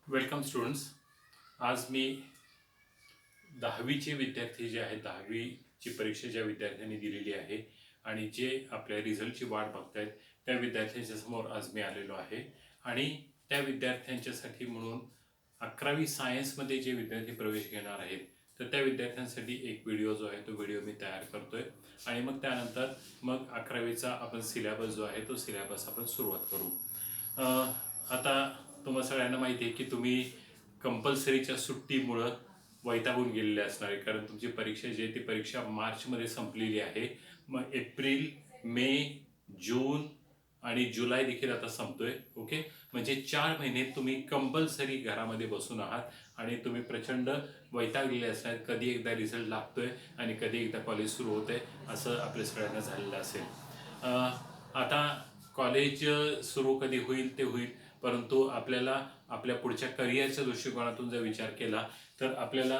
Welcome students. आज मी 10वीचे विद्यार्थी जे आहेत, 10वीची परीक्षा ज्या विद्यार्थ्यांनी दिलेली आहे आणि जे आपल्या रिझल्टची वाट बघतायत त्या विद्यार्थ्यांच्या समोर आज मी आलेलो आहे. आणि त्या विद्यार्थ्यांच्यासाठी म्हणून 11वी सायन्समध्ये जे विद्यार्थी प्रवेश घेणार आहेत तर त्या विद्यार्थ्यांसाठी एक व्हिडिओ जो आहे तो व्हिडिओ मी तयार करतोय. आणि मग त्यानंतर 11वीचा आपण सिलेबस जो आहे तो सिलेबस आपण सुरुवात करू. आता तुम्हाला सगळ्यांना माहिती आहे की तुम्ही कंपल्सरीच्या सुट्टीमुळं वैतागून गेलेले असणार आहे, कारण तुमची परीक्षा जी आहे ती परीक्षा मार्चमध्ये संपलेली आहे. मग एप्रिल, मे, जून आणि जुलै देखील आता संपतोय. ओके, म्हणजे 4 महिने तुम्ही कंपल्सरी घरामध्ये बसून आहात आणि तुम्ही प्रचंड वैतागलेले असणार. कधी एकदा रिझल्ट लागतोय आणि कधी एकदा कॉलेज सुरू होतंय असं आपल्या सगळ्यांना झालेलं असेल. आता कॉलेज सुरू कधी होईल ते होईल, परंतु आपल्याला आपल्या पुढच्या करिअरच्या दृष्टिकोनातून जर विचार केला तर आपल्याला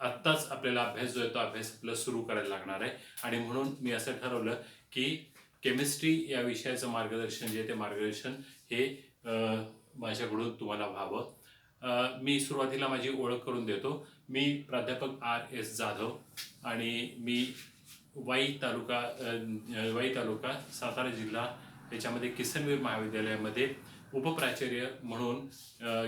आत्ताच आपल्याला अभ्यास जो आहे तो अभ्यास आपल्याला सुरू करायला लागणार आहे. आणि म्हणून मी असं ठरवलं की केमिस्ट्री या विषयाचं मार्गदर्शन जे आहे ते मार्गदर्शन हे माझ्याकडून तुम्हाला व्हावं. मी सुरुवातीला माझी ओळख करून देतो. मी प्राध्यापक R.S. जाधव आणि मी वाई तालुका सातारा जिल्हा याच्यामध्ये किसनवीर महाविद्यालयामध्ये उपप्राचार्य म्हणून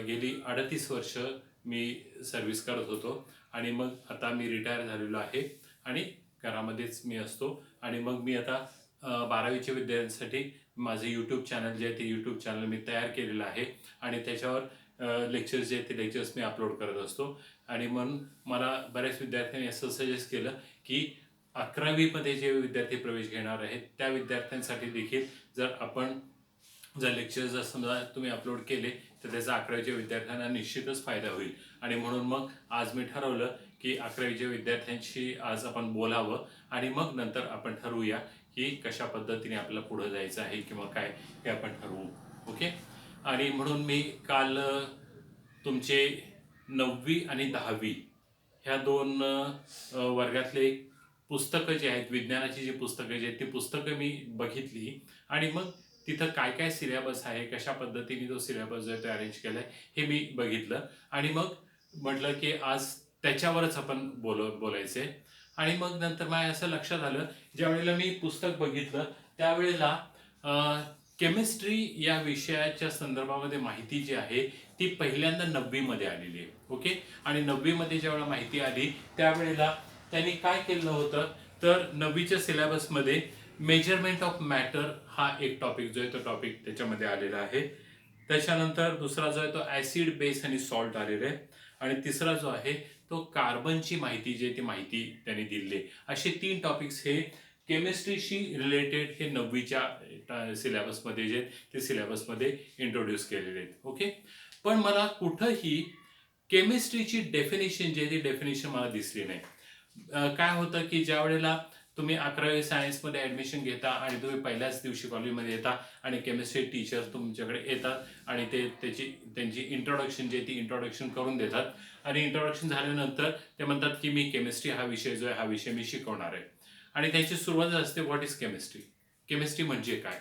गेली 38 वर्ष मी सर्व्हिस करत होतो. आणि मग आता मी रिटायर झालेलो आहे आणि घरामध्येच मी असतो. आणि मग मी आता 12वीच्या विद्यार्थ्यांसाठी माझं यूट्यूब चॅनल जे आहे ते यूट्यूब चॅनल मी तयार केलेलं आहे आणि त्याच्यावर लेक्चर्स जे आहेत ते लेक्चर्स मी अपलोड करत असतो. आणि म्हणून मला बऱ्याच विद्यार्थ्यांनी असं सजेस्ट केलं की 11वीमध्ये जे विद्यार्थी प्रवेश घेणार आहेत त्या विद्यार्थ्यांसाठी देखील जर लेक्चर्स जर समजा तुम्ही अपलोड केले तर त्याचा 11वीच्या विद्यार्थ्यांना निश्चितच फायदा होईल. आणि म्हणून मग आज मी ठरवलं की 11वीच्या विद्यार्थ्यांशी आज आपण बोलावं आणि मग नंतर आपण ठरवूया की कशा पद्धतीने आपल्याला पुढं जायचं आहे किंवा काय हे आपण ठरवू. ओके, आणि म्हणून मी काल तुमचे 9वी आणि 10वी ह्या दोन वर्गातले पुस्तकं जे आहेत, विज्ञानाची जी पुस्तकं जी आहेत ती पुस्तकं मी बघितली. आणि मग तिथं काय काय सिलेबस आहे, कशा पद्धतीने तो सिलेबस जो आहे तो अरेंज केला आहे हे मी बघितलं. आणि मग म्हटलं की आज त्याच्यावरच आपण बोलायचं आहे. आणि मग नंतर माझ्या असं लक्षात आलं, ज्या वेळेला मी पुस्तक बघितलं त्यावेळेला केमिस्ट्री या विषयाच्या संदर्भामध्ये माहिती जी आहे ती पहिल्यांदा 9वीमध्ये आलेली आहे. ओके, आणि 9वीमध्ये ज्यावेळेला माहिती आली त्यावेळेला त्यांनी काय केलं होतं तर 9वीच्या सिलेबसमध्ये मेजरमेंट ऑफ मॅटर हा एक टॉपिक जो आहे तो टॉपिक त्याच्यामध्ये आलेला आहे. त्याच्यानंतर दुसरा जो आहे तो ऍसिड, बेस आणि सॉल्ट आलेला आहे. आणि तिसरा जो आहे तो कार्बनची माहिती जी आहे ती माहिती त्यांनी दिली आहे. असे 3 टॉपिक्स हे केमिस्ट्रीशी रिलेटेड हे 9वीच्या सिलेबसमध्ये जे ते सिलेबसमध्ये इंट्रोड्यूस केलेले आहेत. ओके, पण मला कुठंही केमिस्ट्रीची डेफिनेशन जी आहे ती डेफिनेशन मला दिसली नाही. काय होतं की ज्या वेळेला तुम्ही 11वी सायन्समध्ये ॲडमिशन घेता आणि तुम्ही पहिल्याच दिवशी कॉलेजमध्ये येता आणि केमिस्ट्री टीचर तुमच्याकडे येतात आणि ते त्यांची इंट्रोडक्शन जी आहे ती इंट्रोडक्शन करून देतात. आणि इंट्रोडक्शन झाल्यानंतर ते म्हणतात की मी केमिस्ट्री हा विषय जो आहे हा विषय मी शिकवणार आहे. आणि त्यांची सुरुवात असते व्हॉट इज केमिस्ट्री, केमिस्ट्री म्हणजे काय.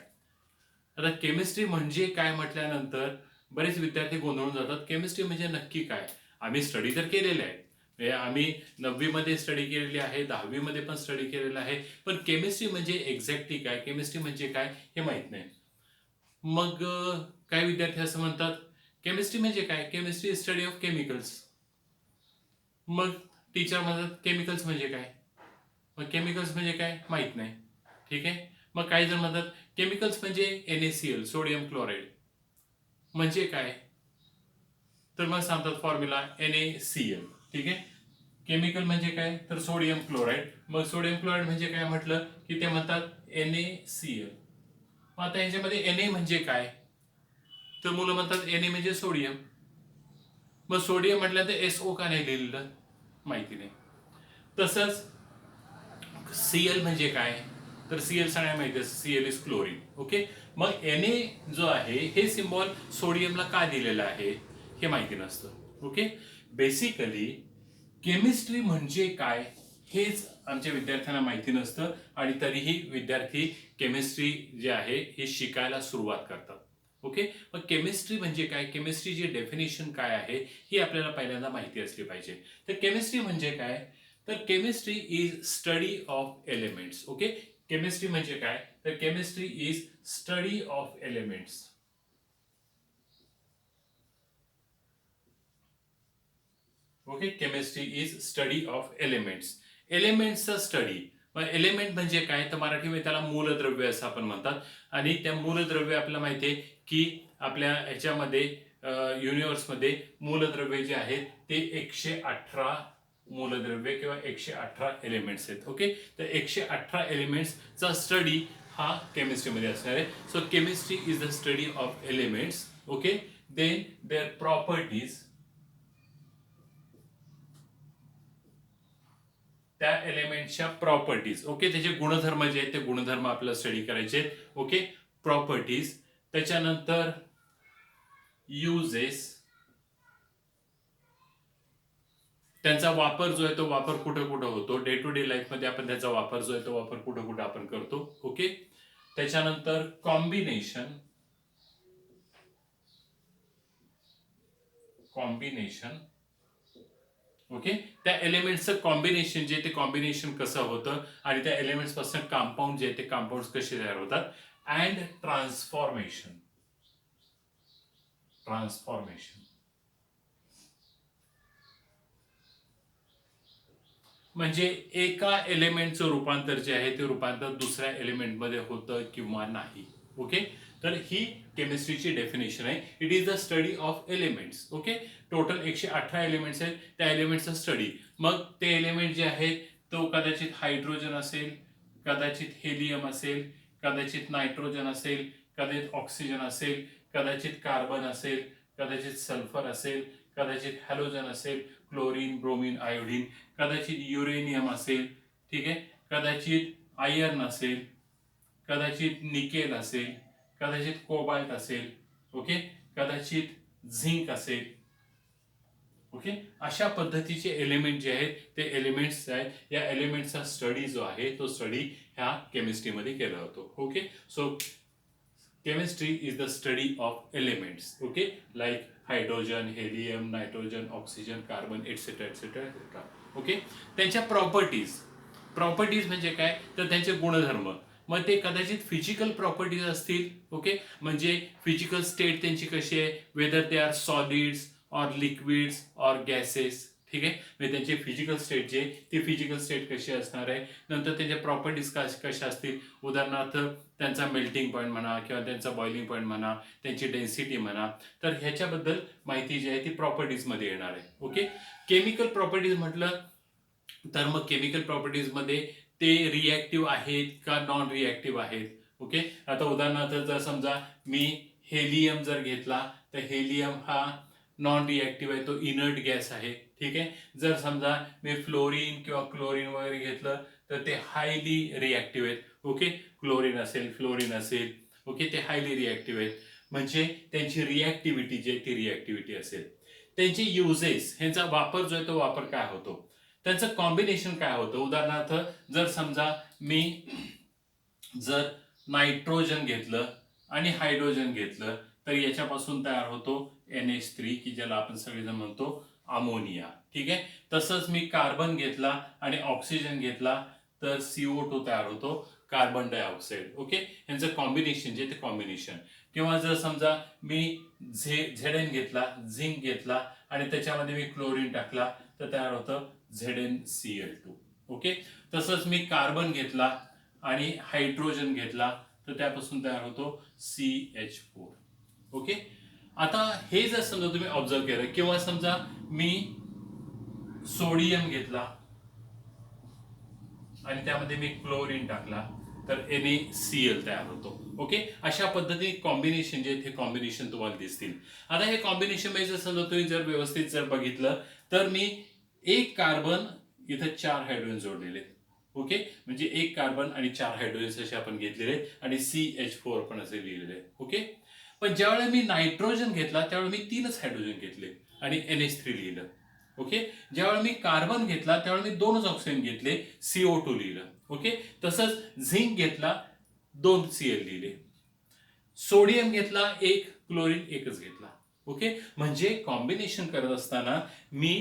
आता केमिस्ट्री म्हणजे काय म्हटल्यानंतर बरेच विद्यार्थी गोंधळून जातात. केमिस्ट्री म्हणजे नक्की काय. आम्ही स्टडी तर केलेले आहे, आम्ही 9वीमध्ये स्टडी केलेली आहे, 10वीमध्ये पण स्टडी केलेला आहे, पण केमिस्ट्री म्हणजे एक्झॅक्टली काय, केमिस्ट्री म्हणजे काय हे माहीत नाही. मग काही विद्यार्थी असं म्हणतात केमिस्ट्री म्हणजे काय, केमिस्ट्री स्टडी ऑफ केमिकल्स. मग टीचर म्हणतात केमिकल्स म्हणजे काय, मग केमिकल्स म्हणजे काय माहीत नाही. ठीक आहे, मग काही जण म्हणतात केमिकल्स म्हणजे NaCl, सोडियम क्लोराईड म्हणजे काय, तर मग सांगतात फॉर्म्युला NaCl. ठीक आहे, केमिकल म्हणजे काय तर सोडियम क्लोराईड. मग सोडियम क्लोराईड म्हणजे काय म्हटलं की ते म्हणतात NaCl. मग आता ह्याच्यामध्ये Na म्हणजे काय तर मुलं म्हणतात Na म्हणजे सोडियम. मग सोडियम म्हटल्यानंतर SO का नाही लिहिलेलं माहिती नाही. तसंच Cl म्हणजे काय तर Cl सगळ्यांना माहिती आहे, Cl इज क्लोरीन. ओके, मग Na जो आहे हे सिम्बॉल सोडियमला का दिलेलं आहे हे माहिती नसतं. ओके, बेसिकली केमिस्ट्री म्हणजे काय हेच आमच्या विद्यार्थ्यांना माहिती नसतं आणि तरीही विद्यार्थी केमिस्ट्री जे आहे हे शिकायला सुरुवात करतात. ओके, मग केमिस्ट्री म्हणजे काय, केमिस्ट्रीची डेफिनेशन काय आहे ही आपल्याला पहिल्यांदा माहिती असली पाहिजे. तर केमिस्ट्री म्हणजे काय, तर chemistry is study of elements. Okay, chemistry म्हणजे काय, तर chemistry is study of elements. Okay, chemistry is study of elements. एलिमेंट्सचा स्टडी. मग एलिमेंट म्हणजे काय, तर मराठीमध्ये त्याला मूलद्रव्य असं आपण म्हणतात. आणि त्या मूलद्रव्य आपल्याला माहिती आहे की आपल्या ह्याच्यामध्ये युनिव्हर्समध्ये मूलद्रव्य जे आहेत ते 118 मूलद्रव्य किंवा 118 एलिमेंट्स आहेत. ओके, तर 118 एलिमेंट्सचा स्टडी हा केमिस्ट्रीमध्ये असणार आहे. So chemistry is the study of elements. Okay, then their properties, त्या एलिमेंटच्या प्रॉपर्टीज. ओके, त्याचे गुणधर्म जे आहेत ते गुणधर्म आपल्याला स्टडी करायचे. Okay, properties. त्याच्यानंतर युजेस, त्यांचा वापर जो आहे तो वापर कुठं कुठं होतो, डे टू डे लाईफ मध्ये आपण त्याचा वापर जो आहे तो वापर कुठं कुठं आपण करतो. ओके, त्याच्यानंतर कॉम्बिनेशन. ओके, त्या एलिमेंट्सचं कॉम्बिनेशन जे ते कॉम्बिनेशन कसं होतं आणि त्या एलिमेंट्स पासून कंपाऊंड जे ते कंपाऊंड कसे तयार होतात. And transformation. म्हणजे एका एलिमेंटचं रूपांतर जे आहे ते रूपांतर दुसऱ्या एलिमेंटमध्ये होतं किंवा नाही. ओके, तर ही केमिस्ट्रीची डेफिनेशन आहे. It is the study of elements. Okay, total 118 elements आहेत, त्या एलिमेंटचा स्टडी. मग ते एलिमेंट जे आहेत तो कदाचित हायड्रोजन असेल, कदाचित हेलियम असेल, कदाचित नायट्रोजन असेल, कदाचित ऑक्सिजन असेल, कदाचित कार्बन असेल, कदाचित सल्फर असेल, कदाचित हॅलोजन असेल, क्लोरीन, ब्रोमीन, आयोडीन, कदाचित युरेनियम असेल. ठीक आहे, कदाचित आयर्न असेल, कदाचित निकेल असेल, कदाचित कोबाल्ट असेल. ओके, कदाचित झिंक असेल. ओके, अशा पद्धतीचे एलिमेंट जे आहेत ते एलिमेंट्स आहेत. या एलिमेंटचा स्टडी जो आहे तो स्टडी ह्या केमिस्ट्रीमध्ये केला जातो. Okay, so chemistry is the study of elements. Okay, like hydrogen, helium, nitrogen, oxygen, carbon, etcetera etcetera etcetera. Okay, त्यांच्या प्रॉपर्टीज म्हणजे काय, तर त्यांचे गुणधर्म. मग ते कदाचित फिजिकल प्रॉपर्टीज असतील. ओके, म्हणजे फिजिकल स्टेट त्यांची कशी आहे, whether they are solids or liquids or gases. ठीक आहे, म्हणजे त्यांची फिजिकल स्टेट जे ती फिजिकल स्टेट कशी असणार आहे. नंतर त्यांच्या प्रॉपर्टीज कशा असतील, उदाहरणार्थ त्यांचा मेल्टिंग पॉईंट म्हणा किंवा त्यांचा बॉइलिंग पॉईंट म्हणा, त्यांची डेन्सिटी म्हणा. तर ह्याच्याबद्दल माहिती जी आहे ती प्रॉपर्टीजमध्ये येणार आहे. ओके, केमिकल प्रॉपर्टीज म्हटलं तर मग केमिकल प्रॉपर्टीजमध्ये ते रिॲक्टिव्ह आहेत का नॉन रिॲक्टिव्ह आहेत. ओके, आता उदाहरणार्थ जर समजा मी हेलियम जर घेतला तर हेलियम हा नॉन रिॲक्टिव्ह आहे, तो इनर्ट गॅस आहे. ठीक आहे, जर समजा मी फ्लोरीन किंवा क्लोरीन वगैरे घेतलं तर ते हायली रिॲक्टिव्ह आहेत. ओके, क्लोरीन असेल, फ्लोरीन असेल. ओके, ते हायली रिॲक्टिव्ह आहेत, म्हणजे त्यांची रिॲक्टिव्हिटी जी आहे ती रिॲक्टिव्हिटी असेल. त्यांचे युजेस, ह्यांचा वापर जो आहे तो वापर काय होतो, त्यांचं कॉम्बिनेशन काय होतं. उदाहरणार्थ जर समजा मी जर नायट्रोजन घेतलं आणि हायड्रोजन घेतलं तर याच्यापासून तयार होतो NH3 की ज्याला आपण सगळेजण म्हणतो अमोनिया. ठीक आहे, तसंच मी कार्बन घेतला आणि ऑक्सिजन घेतला तर CO2 तयार होतो, कार्बन डायऑक्साईड. ओके, यांचं कॉम्बिनेशन जे ते कॉम्बिनेशन. किंवा जर समजा मी Zn घेतला, झिंक घेतला आणि त्याच्यामध्ये मी क्लोरीन टाकला तर तयार होतं ZnCl2. ओके, तसंच मी कार्बन घेतला आणि हायड्रोजन घेतला तर त्यापासून तयार होतो CH4. ओके, आता हे जर समजा तुम्ही ऑब्झर्व केलं किंवा समजा मी सोडियम घेतला आणि त्यामध्ये मी क्लोरीन टाकला तर NaCl तयार होतो. ओके, अशा पद्धतीने कॉम्बिनेशन जे ते कॉम्बिनेशन तुम्हाला दिसतील. आता हे कॉम्बिनेशन मध्ये जर समजा तुम्ही जर व्यवस्थित जर बघितलं तर मी एक कार्बन इथं 4 हायड्रोजन जोडलेले. ओके, म्हणजे एक कार्बन आणि 4 हायड्रोजन असे आपण घेतलेले आणि CH4 पण असे लिहिलेले. ओके, पण ज्यावेळेला मी नायट्रोजन घेतला त्यावेळेला मी 3च हायड्रोजन घेतले आणि NH3 लिहिलं. ओके, ज्यावेळेला मी कार्बन घेतला त्यावेळेला मी 2च ऑक्सिजन घेतले, CO2 लिहिलं. ओके, तसंच झिंक घेतला 2 Cl लिहिले. सोडियम घेतला एक, क्लोरीन एकच घेतला. ओके, म्हणजे कॉम्बिनेशन करत असताना मी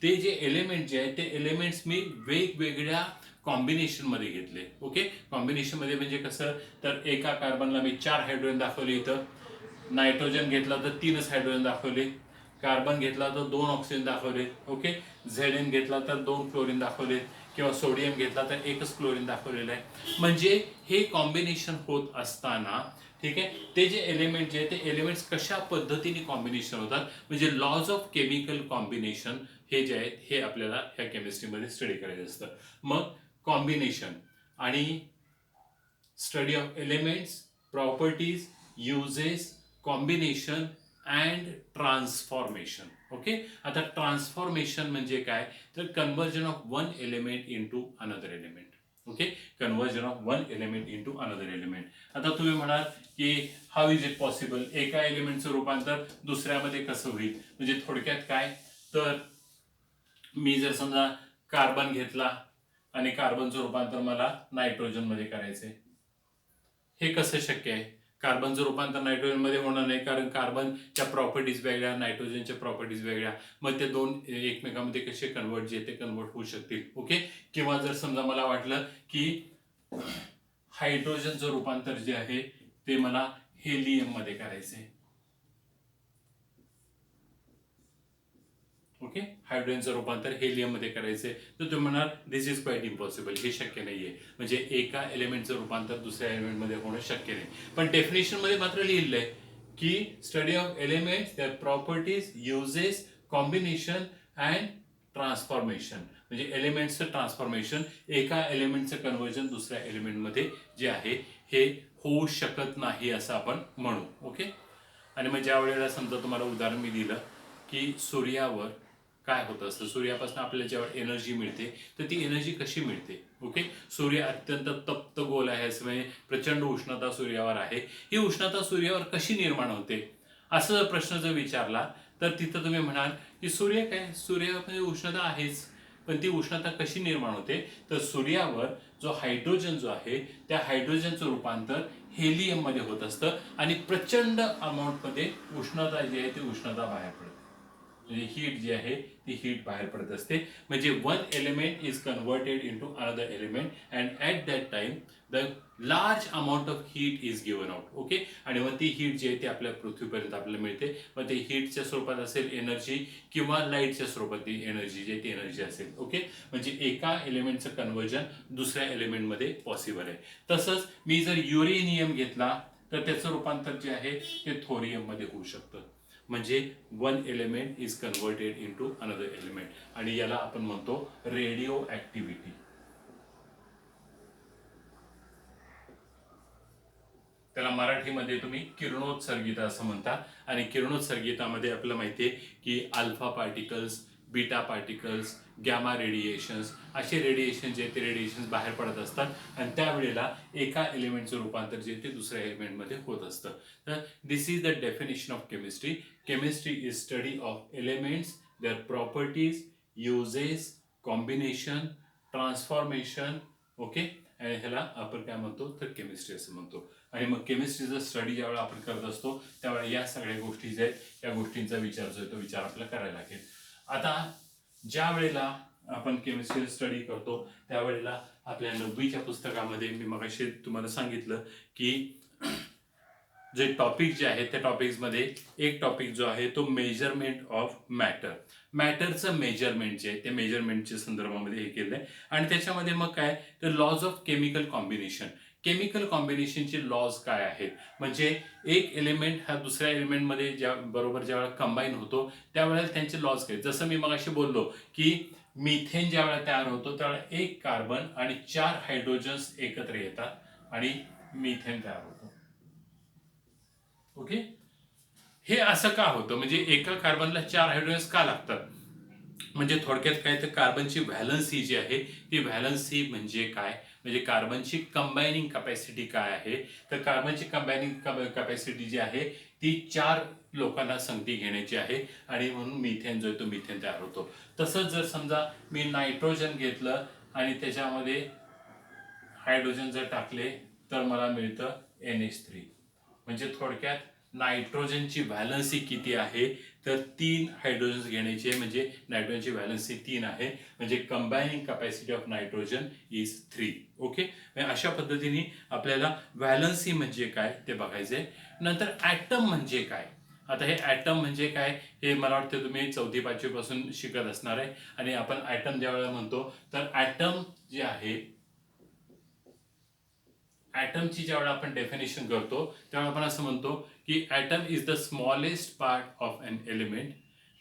ते जे एलिमेंट जे आहेत ते एलिमेंट्स मी वेगवेगळ्या कॉम्बिनेशन मध्ये घेतले. ओके, कॉम्बिनेशन मध्ये म्हणजे कसं, तर एका कार्बनला मी 4 हायड्रोजन दाखवले इथं, नायट्रोजन घेतला तर 3च हायड्रोजन दाखवले, कार्बन घेतला तर 2 ऑक्सिजन दाखवले. ओके, झेडएन घेतला तर 2 क्लोरीन दाखवले, किंवा सोडियम घेतला तर एकच क्लोरीन दाखवलेलं आहे. म्हणजे हे कॉम्बिनेशन होत असताना, ठीक आहे, ते जे एलिमेंट जे आहे ते एलिमेंट्स कशा पद्धतीने कॉम्बिनेशन होतात, म्हणजे लॉज ऑफ केमिकल कॉम्बिनेशन हे जे आहेत हे आपल्याला ह्या केमिस्ट्रीमध्ये स्टडी करायचं असतं. मग कॉम्बिनेशन आणि study of elements, properties, uses, combination and transformation. Okay, आता ट्रान्सफॉर्मेशन म्हणजे काय, तर conversion of one element into another element. Okay, conversion of one element into another element. आता तुम्ही म्हणाल की हाऊ इज इट पॉसिबल, एका एलिमेंटचं रूपांतर दुसऱ्यामध्ये कसं होईल, म्हणजे थोडक्यात काय, तर मी जर समजा कार्बन घेतला आणि कार्बनचं रूपांतर मला नायट्रोजन मध्ये करायचंय, हे कसं शक्य आहे, कार्बनचं रूपांतर नायट्रोजन मध्ये होणार नाही, कारण कार्बनच्या प्रॉपर्टीज वेगळ्या, नायट्रोजनच्या प्रॉपर्टीज वेगळ्या, मग ते दोन एकमेकांमध्ये कसे कन्वर्ट जे ते कन्वर्ट होऊ शकतील. ओके, किंवा जर समजा मला वाटलं की हायड्रोजनचं रूपांतर जे आहे ते मला हेलियम मध्ये करायचंय. ओके, हायड्रोजनचं रूपांतर हेलियम मध्ये करायचंय, तर तुम्ही म्हणाल दिस इज क्वाईट इम्पॉसिबल, हे शक्य नाहीये, म्हणजे एका एलिमेंटचं रूपांतर दुसऱ्या एलिमेंटमध्ये होणं शक्य नाही. पण डेफिनेशन मध्ये मात्र लिहिलं आहे की study of elements, their properties, uses, combination and transformation, म्हणजे एलिमेंटचं ट्रान्सफॉर्मेशन, एका एलिमेंटचं कन्वर्जन दुसऱ्या एलिमेंटमध्ये जे आहे हे होऊ शकत नाही असं आपण म्हणू. ओके, आणि मग ज्या वेळेला समजा तुम्हाला उदाहरण मी दिलं की सूर्यावर काय होत असतं, सूर्यापासून आपल्याला जेव्हा एनर्जी मिळते तर ती एनर्जी कशी मिळते. ओके, सूर्य अत्यंत तप्त गोल आहे, असं म्हणजे प्रचंड उष्णता सूर्यावर आहे, ही उष्णता सूर्यावर कशी निर्माण होते, असं जर प्रश्न जर विचारला तर तिथं तुम्ही म्हणाल की सूर्य काय, सूर्यामध्ये उष्णता आहेच, पण ती उष्णता कशी निर्माण होते, तर सूर्यावर जो हायड्रोजन जो आहे त्या हायड्रोजनचं रूपांतर हेलियम मध्ये होत असतं आणि प्रचंड अमाऊंट मध्ये उष्णता जी आहे ती उष्णता बाहेर पडते, म्हणजे हीट जी आहे ती हीट बाहेर पडत असते. म्हणजे one element is converted into another element and at that time the large amount of heat is given out. Okay, आणि मग ती हीट जी आहे ती आपल्या पृथ्वीपर्यंत आपल्याला मिळते. मग ते हीटच्या स्वरूपात असेल एनर्जी, किंवा लाईटच्या स्वरूपात ती एनर्जी जी आहे ती एनर्जी असेल. ओके, म्हणजे एका एलिमेंटचं कन्वर्जन दुसऱ्या एलिमेंटमध्ये पॉसिबल आहे. तसंच मी जर युरेनियम घेतला तर त्याचं रूपांतर जे आहे ते थोरियम मध्ये होऊ शकतं, म्हणजे one element is converted into another element, आणि याला आपण म्हणतो रेडिओ ऍक्टिव्हिटी. त्याला मराठीमध्ये तुम्ही किरणोत्सर्गिता असं म्हणता. आणि किरणोत्सर्गितामध्ये आपल्याला माहिती आहे की alpha particles, beta particles, gamma radiations, असे रेडिएशन जे ते रेडिएशन बाहेर पडत असतात, आणि त्यावेळेला एका एलिमेंटचं रूपांतर जे ते दुसऱ्या एलिमेंटमध्ये होत असतं. तर this is the definition of chemistry. Chemistry is study of elements, their properties, uses, combination, transformation. Okay, आणि ह्याला आपण काय म्हणतो तर केमिस्ट्री असं म्हणतो. आणि मग केमिस्ट्रीचा स्टडी ज्यावेळेला आपण करत असतो त्यावेळेला या सगळ्या गोष्टी ज्या आहेत या गोष्टींचा विचार जो आहे तो विचार आपल्याला करायला लागेल. आता ज्या वेळेला आपण केमिस्ट्री स्टडी करतो त्यावेळेला आपल्या 9वीच्या पुस्तकामध्ये मी मगाशी तुम्हाला सांगितलं की जे टॉपिक जे आहेत त्या टॉपिक्समध्ये एक टॉपिक जो आहे तो मेजरमेंट ऑफ मॅटर. मॅटरचं मेजरमेंट जे आहे त्या मेजरमेंटच्या संदर्भामध्ये हे केलं आहे. आणि त्याच्यामध्ये मग काय तर laws of chemical combination, chemical कॉम्बिनेशनचे लॉज काय आहेत, म्हणजे एक एलिमेंट हा दुसऱ्या एलिमेंटमध्ये ज्या बरोबर ज्यावेळेला कंबाईन होतो त्यावेळेला त्यांचे लॉज काय. जसं मी मगाशी बोललो की मिथेन ज्यावेळेला तयार होतो त्यावेळेला एक कार्बन आणि 4 हायड्रोजन्स एकत्र येतात आणि मिथेन तयार होतो. ओके, हे असं का होतं, म्हणजे एका कार्बनला 4 हायड्रोजन्स का लागतात, म्हणजे थोडक्यात काय तर कार्बनची व्हॅलन्सी जी आहे ती व्हॅलन्सी म्हणजे काय, म्हणजे कार्बनची कंबायनिंग कॅपॅसिटी काय आहे, तर कार्बनची कंबायनिंग कॅपॅसिटी जी आहे ती 4 लोकांना संगती घेण्याची आहे, आणि म्हणून मिथेन जो आहे तो मिथेन तयार होतो. तसंच जर समजा मी नायट्रोजन घेतलं आणि त्याच्यामध्ये हायड्रोजन जर टाकले तर मला मिळतं NH3, म्हणजे थोडक्यात नायट्रोजनची व्हॅलन्सी किती आहे, तर 3 हायड्रोजन्स घेण्याची आहे, म्हणजे नायट्रोजनची व्हॅलन्सी 3 आहे, म्हणजे combining capacity of nitrogen is 3. Okay, अशा पद्धतीने आपल्याला व्हॅलन्सी म्हणजे काय ते बघायचंय. नंतर ॲटम म्हणजे काय. आता हे ॲटम म्हणजे काय हे मला वाटतं तुम्ही 4वी-5वी पासून शिकत असणार आहे. आणि आपण ॲटम ज्यावेळेला म्हणतो तर ॲटम जे आहे, ॲटमची ज्यावेळेला आपण डेफिनेशन करतो त्यावेळेला आपण असं म्हणतो की atom is the smallest part of an element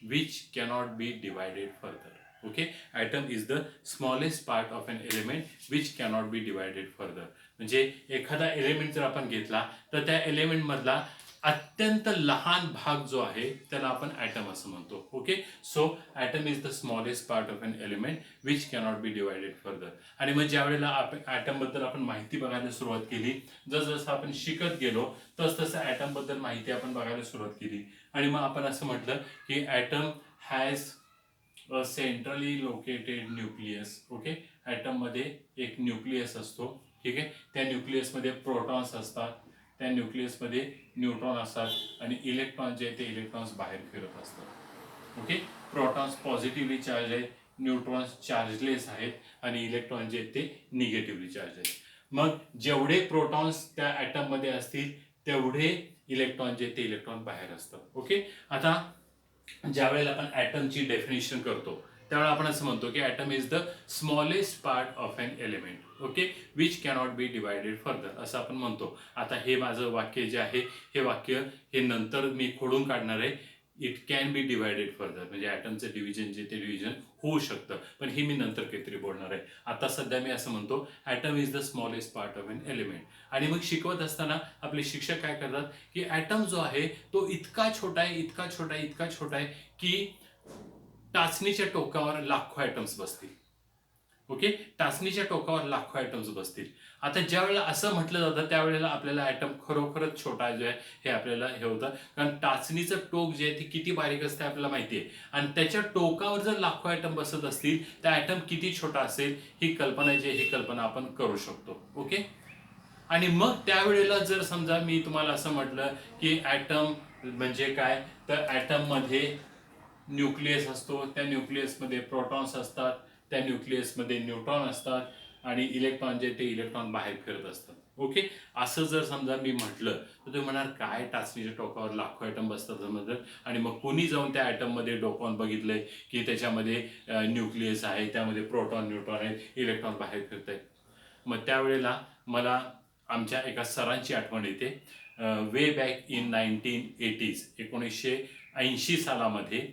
which cannot be divided further. Okay, atom is the smallest part of an element which cannot be divided further. म्हणजे एखादा एलिमेंट जर आपण घेतला तर त्या एलिमेंट मधला अत्यंत लहान भाग जो आहे त्याला आपण ॲटम असं म्हणतो. Okay, so atom is the smallest part of an element which cannot be divided further. आणि मग ज्या वेळेला आपण ॲटम बद्दल आपण माहिती बघायला सुरुवात केली, जसं आपण शिकत गेलो तसं ॲटम बद्दल माहिती आपण बघायला सुरुवात केली. आणि मग आपण असं म्हटलं की atom has a centrally located nucleus. Okay, atom मध्ये एक न्यूक्लियस असतो. ठीक आहे, त्या न्यूक्लियसमध्ये प्रोटॉन्स असतात, त्या न्यूक्लियसमध्ये न्यूट्रॉन असतात आणि इलेक्ट्रॉन जे ते इलेक्ट्रॉन्स बाहेर फिरत असतात. ओके, प्रोटॉन्स पॉझिटिव्हली चार्ज आहेत, न्यूट्रॉन्स चार्जलेस आहेत आणि इलेक्ट्रॉन जे ते निगेटिव्हली चार्ज आहेत. मग जेवढे प्रोटॉन्स त्या ॲटम मध्ये असतील तेवढे इलेक्ट्रॉन जे ते इलेक्ट्रॉन बाहेर असतात. ओके, आता ज्या वेळेला आपण ॲटमची डेफिनेशन करतो त्यावेळेला आपण असं म्हणतो की atom is the smallest part of an element. Okay, which cannot be divided further असं आपण म्हणतो. आता हे माझं वाक्य जे आहे हे वाक्य हे नंतर मी खोडून काढणार आहे. It can be divided further म्हणजे ॲटमचं डिव्हिजन जे ते डिव्हिजन होऊ शकतं, पण हे मी नंतर काहीतरी बोलणार आहे. आता सध्या मी असं म्हणतो atom is the smallest part of an element. आणि मग शिकवत असताना आपले शिक्षक काय करतात की ॲटम जो आहे तो इतका छोटा आहे, इतका छोटा आहे, इतका छोटा आहे की टाचणीच्या टोकावर लाखो ॲटम्स बसतील. ओके, टाचणीच्या टोकावर लाखो ॲटम्स बसतील. आता ज्या वेळेला असं म्हटलं जातं त्यावेळेला आपल्याला ॲटम खरोखरच छोटा जो आहे हे आपल्याला हे होतं, कारण टाचणीचं टोक जे आहे ते किती बारीक असते आपल्याला माहिती आहे. आणि त्याच्या टोकावर जर लाखो ॲटम बसत असतील तर ॲटम किती छोटा असेल ही कल्पना जी आहे ही कल्पना आपण करू शकतो. ओके, आणि मग त्यावेळेला जर समजा मी तुम्हाला असं म्हटलं की ॲटम म्हणजे काय, तर ॲटम मध्ये न्यूक्लियस असतो, त्या न्यूक्लियसमध्ये प्रोटॉन्स असतात, त्या न्यूक्लियसमध्ये न्यूट्रॉन असतात आणि इलेक्ट्रॉन जे ते इलेक्ट्रॉन बाहेर फिरत असतात. ओके, असं जर समजा मी म्हटलं तर तुम्ही म्हणाल काय टाचणीच्या टोकावर लाखो ॲटम बसतात समजलं. आणि मग कोणी जाऊन त्या ॲटममध्ये डोकावून बघितलंय की त्याच्यामध्ये न्यूक्लियस आहे, त्यामध्ये प्रोटॉन न्यूट्रॉन आहेत, इलेक्ट्रॉन बाहेर फिरत आहेत. मग त्यावेळेला मला आमच्या एका सरांची आठवण येते. वे बॅक इन 1980s 1980 सालामध्ये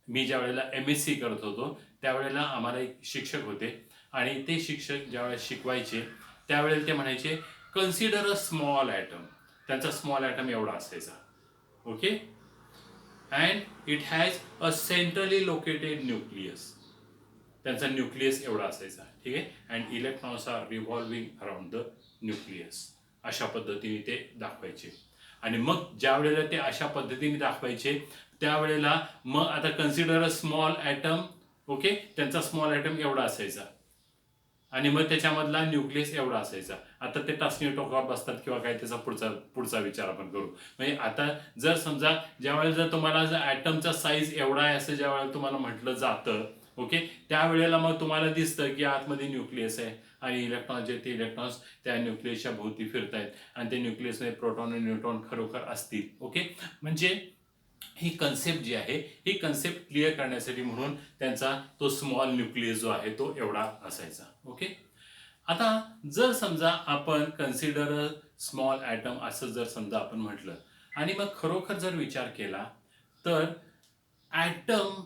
मी ज्या वेळेला MSc करत होतो त्यावेळेला आम्हाला एक शिक्षक होते आणि ते शिक्षक ज्यावेळेला शिकवायचे त्यावेळेला ते म्हणायचे कन्सिडर अ स्मॉल ॲटम. त्यांचा स्मॉल ॲटम एवढा असायचा. Okay, and it has a centrally located nucleus. त्यांचा न्यूक्लियस एवढा असायचा. ठीक आहे, and electrons are revolving around the nucleus. अशा पद्धतीने ते दाखवायचे. आणि मग ज्या वेळेला ते अशा पद्धतीने दाखवायचे त्यावेळेला मग आता consider a small atom. Okay, त्यांचा स्मॉल ॲटम एवढा असायचा आणि मग त्याच्यामधला न्यूक्लियस एवढा असायचा. आता ते टाचणी टोकावर बसतात किंवा काय त्याचा पुढचा विचार आपण करू. म्हणजे आता जर समजा ज्यावेळेला जर तुम्हाला जर ॲटमचा साईज एवढा आहे असं ज्यावेळेला तुम्हाला म्हटलं जातं, ओके, त्यावेळेला मग तुम्हाला दिसतं की आतमध्ये न्यूक्लियस आहे आणि इलेक्ट्रॉन जे ते इलेक्ट्रॉन्स त्या न्यूक्लियसच्या भोवती फिरतायत आणि ते न्यूक्लियसमध्ये प्रोटॉन आणि न्यूट्रॉन खरोखर असतील. ओके, म्हणजे ही कन्सेप्ट जी आहे ही कन्सेप्ट क्लिअर करण्यासाठी म्हणून त्यांचा तो स्मॉल न्यूक्लियस जो आहे तो एवढा असायचा. ओके, आता जर समजा आपण कन्सिडर स्मॉल ॲटम असं जर समजा आपण म्हटलं आणि मग खरोखर जर विचार केला तर ॲटम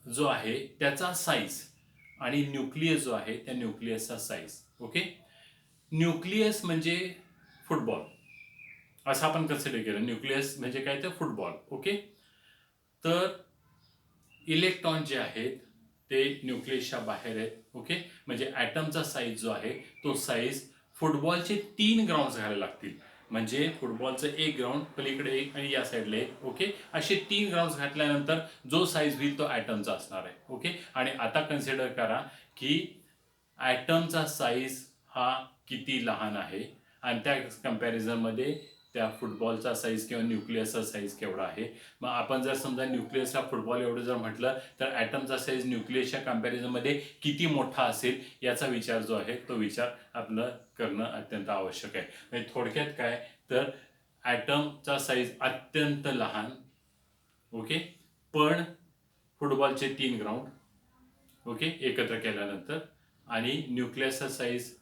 जो आहे त्याचा साईज आणि न्यूक्लियस जो आहे त्या न्यूक्लियसचा साईज. ओके, न्यूक्लियस म्हणजे फुटबॉल असं आपण कन्सिडर केलं. न्यूक्लियस म्हणजे काय तर फुटबॉल. ओके, तर इलेक्ट्रॉन जे आहेत ते न्यूक्लियसच्या बाहेर आहेत. ओके, म्हणजे ॲटमचा साईज जो आहे तो साईज फुटबॉलचे 3 ग्राउंड्स घ्यायला लागतील. म्हणजे फुटबॉलचं एक ग्राउंड पलीकडे एक आणि या साईडला एक. ओके, असे 3 ग्राउंड्स घातल्यानंतर जो साईज होईल तो ॲटमचा असणार आहे. ओके, आणि आता कन्सिडर करा की ॲटमचा साईज हा किती लहान आहे आणि त्या कम्पॅरिझनमध्ये त्या फुटबॉलचा साईज किंवा न्यूक्लियसचा साईज केवढा आहे. मग आपण जर समजा न्यूक्लियसला फुटबॉल एवढं जर म्हटलं तर ॲटमचा साईज न्यूक्लियसच्या कम्पॅरिझनमध्ये किती मोठा असेल याचा विचार जो आहे तो विचार आपलं करणं अत्यंत आवश्यक आहे. म्हणजे थोडक्यात काय तर ॲटमचा साईज अत्यंत लहान, ओके, पण फुटबॉलचे 3 ग्राउंड, ओके, एकत्र केल्यानंतर, आणि न्यूक्लियसचा साईज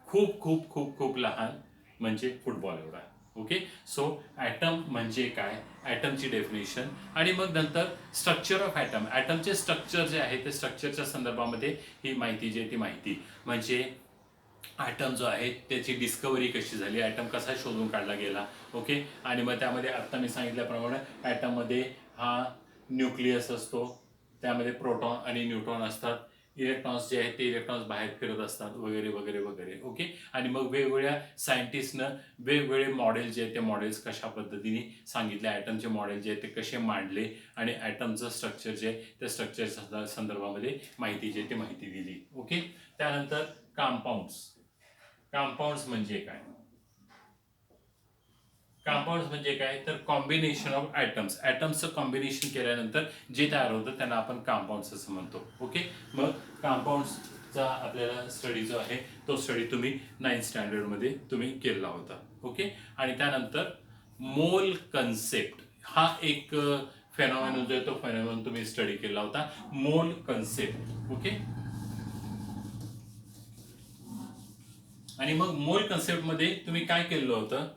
खूप खूप खूप खूप लहान म्हणजे फुटबॉल एवढा. ओके, सो ॲटम म्हणजे काय, ॲटमची डेफिनेशन, आणि मग नंतर स्ट्रक्चर ऑफ ॲटम. ॲटमचे स्ट्रक्चर जे आहे ते स्ट्रक्चरच्या संदर्भामध्ये ही माहिती जी आहे ती माहिती म्हणजे ॲटम जो आहे त्याची डिस्कवरी कशी झाली, ॲटम कसा शोधून काढला गेला. ओके, आणि मग त्यामध्ये आत्ता मी सांगितल्याप्रमाणे ॲटममध्ये हा न्यूक्लियस असतो, त्यामध्ये प्रोटॉन आणि न्यूट्रॉन असतात, इलेक्ट्रॉन्स जे आहेत ते इलेक्ट्रॉन्स बाहेर फिरत असतात वगैरे वगैरे वगैरे. ओके, आणि मग वेगवेगळ्या सायंटिस्टनं वेगवेगळे मॉडेल जे आहेत ते मॉडेल्स कशा पद्धतीने सांगितले, ॲटमचे मॉडेल जे आहेत ते कसे मांडले, आणि ॲटमचं स्ट्रक्चर जे आहे त्या स्ट्रक्चर संदर्भामध्ये माहिती जी आहे ती माहिती दिली. ओके, त्यानंतर कंपाऊंड्स. कंपाऊंड्स म्हणजे काय, कंपाऊंड्स म्हणजे काय तर कॉम्बिनेशन ऑफ ॲटम्स. ॲटम्सचं कॉम्बिनेशन केल्यानंतर जे तयार होतं त्यांना आपण कंपाऊंड्स असं म्हणतो. ओके, मग कंपाऊंड्सचा आपल्याला स्टडी जो आहे तो स्टडी तुम्ही 9th स्टँडर्डमध्ये तुम्ही केलेला होता. ओके, आणि त्यानंतर मोल कन्सेप्ट हा एक फेनॉमेनॉन जो आहे तो फेनॉमेनॉन तुम्ही स्टडी केला होता, मोल कन्सेप्ट. ओके, आणि मग मोल कन्सेप्टमध्ये तुम्ही काय केलेलं होतं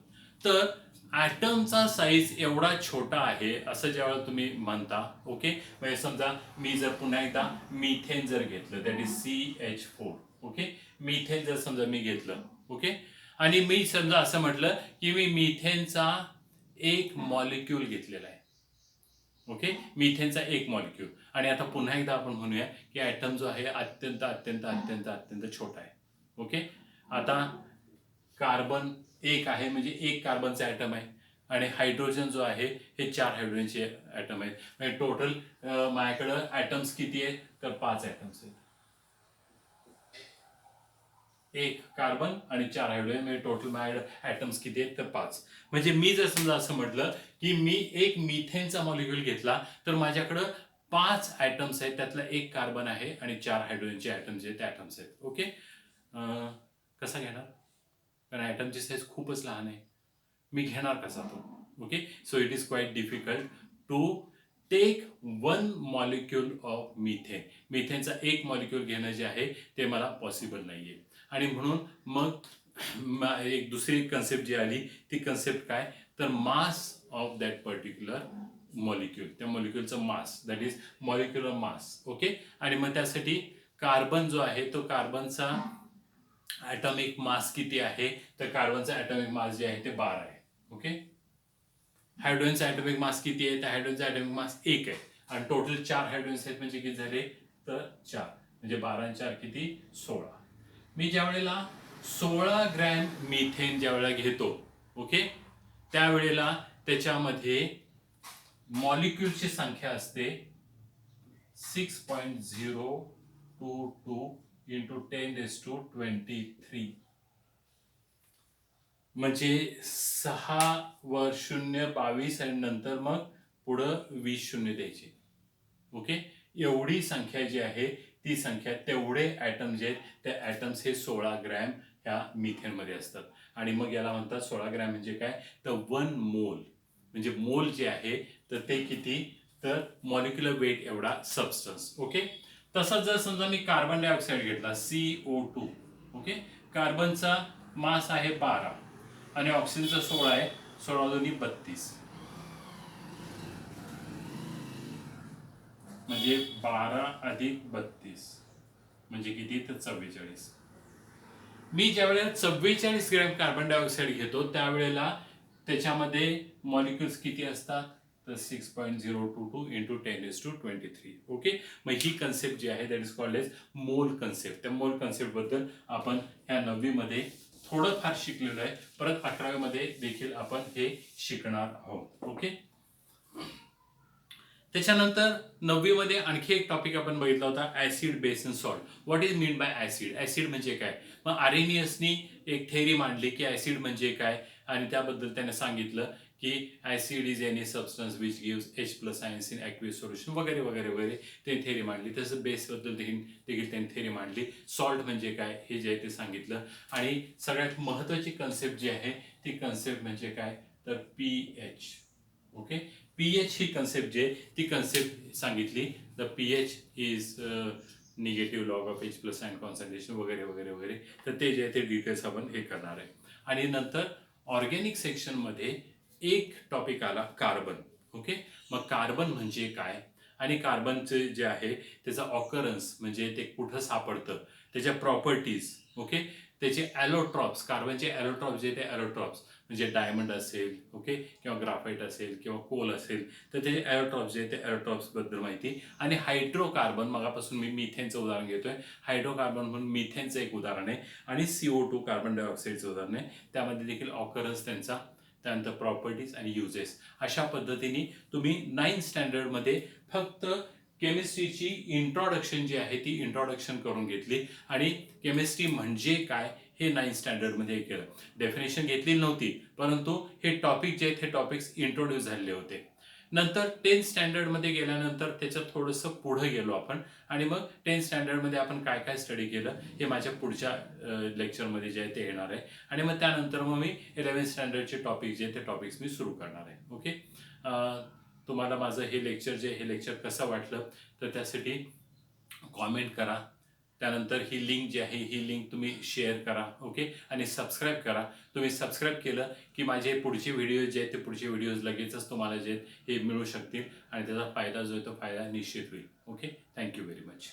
तर ॲटमचा साईज एवढा छोटा आहे असं ज्यावेळेला तुम्ही म्हणता. ओके, म्हणजे समजा मी जर पुन्हा एकदा मिथेन जर घेतलं, that is CH4. Okay, methane जर समजा मी घेतलं, ओके, आणि मी समजा असं म्हटलं की मी मिथेनचा एक मॉलिक्यूल घेतलेला आहे. ओके, मिथेनचा एक मॉलिक्यूल, आणि आता पुन्हा एकदा आपण म्हणूया की ॲटम जो आहे अत्यंत अत्यंत अत्यंत अत्यंत छोटा आहे. ओके, आता कार्बन एक आहे म्हणजे एक कार्बनचा ॲटम आहे, आणि हायड्रोजन जो आहे हे 4 हायड्रोजनचे ॲटम आहेत. म्हणजे टोटल माझ्याकडं ॲटम्स किती आहेत तर 5 ॲटम्स आहेत. एक कार्बन आणि 4 हायड्रोजन, म्हणजे टोटल माझ्याकडे ॲटम्स किती आहेत तर 5. म्हणजे मी जर समजा असं म्हटलं की मी एक मिथेनचा मॉलिक्यूल घेतला तर माझ्याकडं 5 ॲटम्स आहेत, त्यातला एक कार्बन आहे आणि 4 हायड्रोजनचे ॲटम्स आहेत, ॲटम्स आहेत. ओके, कसा घेणार, कारण ॲटमची साईज खूपच लहान आहे, मी घेणार कसा तो. Okay, so it is quite difficult to take one molecule of methane. मिथेनचा एक मॉलिक्यूल घेणं जे आहे ते मला पॉसिबल नाही आहे, आणि म्हणून मग एक दुसरी कन्सेप्ट जी आली ती कन्सेप्ट काय तर mass of that particular molecule, त्या मॉलिक्यूलचं mass, that is molecular mass. Okay, आणि मग त्यासाठी कार्बन जो आहे तो कार्बनचा ॲटॉमिक मास किती आहे तर कार्बनचा ॲटॉमिक मास जे आहे ते 12 आहे. ओके, हायड्रोजनचा ॲटॉमिक मास किती आहे तर हायड्रोजनचा ॲटॉमिक मास 1 आहे, आणि टोटल 4 हायड्रोजन्स आहेत म्हणजे किती झाले तर 4, म्हणजे 12 आणि 4 किती 16. मी ज्या वेळेला 16 ग्रॅम मिथेन ज्या वेळेला घेतो, ओके, त्यावेळेला त्याच्यामध्ये मॉलिक्यूलची संख्या असते 6.022 इंटू 10⁻23, म्हणजे 6 वर 0 22 आणि नंतर मग पुढं 20 शून्य द्यायचे. ओके, एवढी संख्या जी आहे ती संख्या, तेवढे ॲटम जे आहेत त्या ॲटम्स हे 16 ग्रॅम ह्या मिथेनमध्ये असतात. आणि मग याला म्हणतात 16 ग्रॅम म्हणजे काय तर 1 मोल, म्हणजे मोल जे आहे तर ते किती तर मॉलिक्युलर वेट एवढा सबस्टन्स. ओके, तसंच जर समजा मी कार्बन डायऑक्साईड घेतला CO2, ओके, कार्बनचा मास आहे 12 आणि ऑक्सिजनचा 16 आहे, 16 दोन्ही 32, म्हणजे 12 अधिक 32 म्हणजे किती तर 44. मी ज्या वेळेला 44 ग्रॅम कार्बन डायऑक्साईड घेतो त्यावेळेला त्याच्यामध्ये मॉलिक्युल्स किती असतात तर 6.022 इंटू 10⁻23. ओके, मग ही कन्सेप्ट जी आहे दॅट इज कॉल्ड एज मोल कन्सेप्ट. त्या मोल कन्सेप्ट बद्दल आपण ह्या 9वी मध्ये थोडंफार शिकलेलो आहे, परत 11वी मध्ये देखील आपण हे शिकणार आहोत. ओके, त्याच्यानंतर 9वी मध्ये आणखी एक टॉपिक आपण बघितला होता acid base and salt. What is mean by acid, acid म्हणजे काय. मग आरेनियसनी एक थेअरी मांडली की ऍसिड म्हणजे काय, आणि त्याबद्दल त्याने सांगितलं की acid is any substance which gives H+ ions in aqueous solution वगैरे वगैरे वगैरे ते थेरी मांडली. तसं बेसबद्दल देखील त्यांनी थेरी मांडली. सॉल्ट म्हणजे काय हे जे आहे ते सांगितलं. आणि सगळ्यात महत्त्वाची कन्सेप्ट जी आहे ती कन्सेप्ट म्हणजे काय तर pH. ओके, pH ही कन्सेप्ट जी आहे ती कन्सेप्ट सांगितली. The pH is negative log of H+ ion concentration वगैरे वगैरे वगैरे. तर ते जे आहे ते डिटेल्स आपण हे करणार आहे. आणि नंतर ऑर्गॅनिक सेक्शनमध्ये एक टॉपिक आला कार्बन. ओके, मग कार्बन म्हणजे काय आणि कार्बनचे जे आहे त्याचा ऑकरन्स म्हणजे ते कुठं सापडतं, त्याच्या प्रॉपर्टीज. ओके, त्याचे ॲलोट्रॉप्स, कार्बनचे ॲलोट्रॉप्स जे ते ॲलोट्रॉप्स म्हणजे डायमंड असेल, ओके, किंवा ग्राफाईट असेल किंवा कोल असेल तर त्याचे ॲलोट्रॉप्स जे ते ॲलोट्रॉप्सबद्दल माहिती. आणि हायड्रोकार्बन, मगापासून मी मिथेनचं उदाहरण घेतोय, हायड्रोकार्बन म्हणून मिथेनचं एक उदाहरण आहे आणि CO2 कार्बन डायऑक्साईडचं उदाहरण आहे. त्यामध्ये देखील ऑकरन्स त्यांचा, त्यानंतर प्रॉपर्टीज आणि युजेस. अशा पद्धतीने तुम्ही 9th स्टँडर्डमध्ये फक्त केमिस्ट्रीची इंट्रोडक्शन जी आहे ती इंट्रोडक्शन करून घेतली आणि केमिस्ट्री म्हणजे काय हे 9th स्टँडर्डमध्ये केलं. डेफिनेशन घेतली नव्हती, परंतु हे टॉपिक जे आहेत हे टॉपिक्स इंट्रोड्यूस झालेले होते. नंतर 10th स्टँडर्डमध्ये गेल्यानंतर त्याच्यात थोडंसं पुढे गेलो आपण आणि मग 10th स्टँडर्डमध्ये आपण काय काय स्टडी केलं हे माझ्या पुढच्या लेक्चरमध्ये जे आहे ते येणार आहे. आणि मग त्यानंतर मग मी 11th स्टँडर्डचे टॉपिक जे आहेत ते टॉपिक्स मी सुरू करणार आहे. ओके, तुम्हाला माझं हे लेक्चर जे हे लेक्चर कसं वाटलं तर त्यासाठी कॉमेंट करा. त्यानंतर ही लिंक जी आहे ही लिंक तुम्ही शेअर करा. ओके, आणि सबस्क्राईब करा. तुम्ही सबस्क्राईब केलं की माझे पुढचे व्हिडिओ जे आहेत ते पुढचे व्हिडिओज लगेचच तुम्हाला जे आहेत हे मिळू शकतील आणि त्याचा फायदा जो आहे तो फायदा निश्चित होईल. Okay, thank you very much.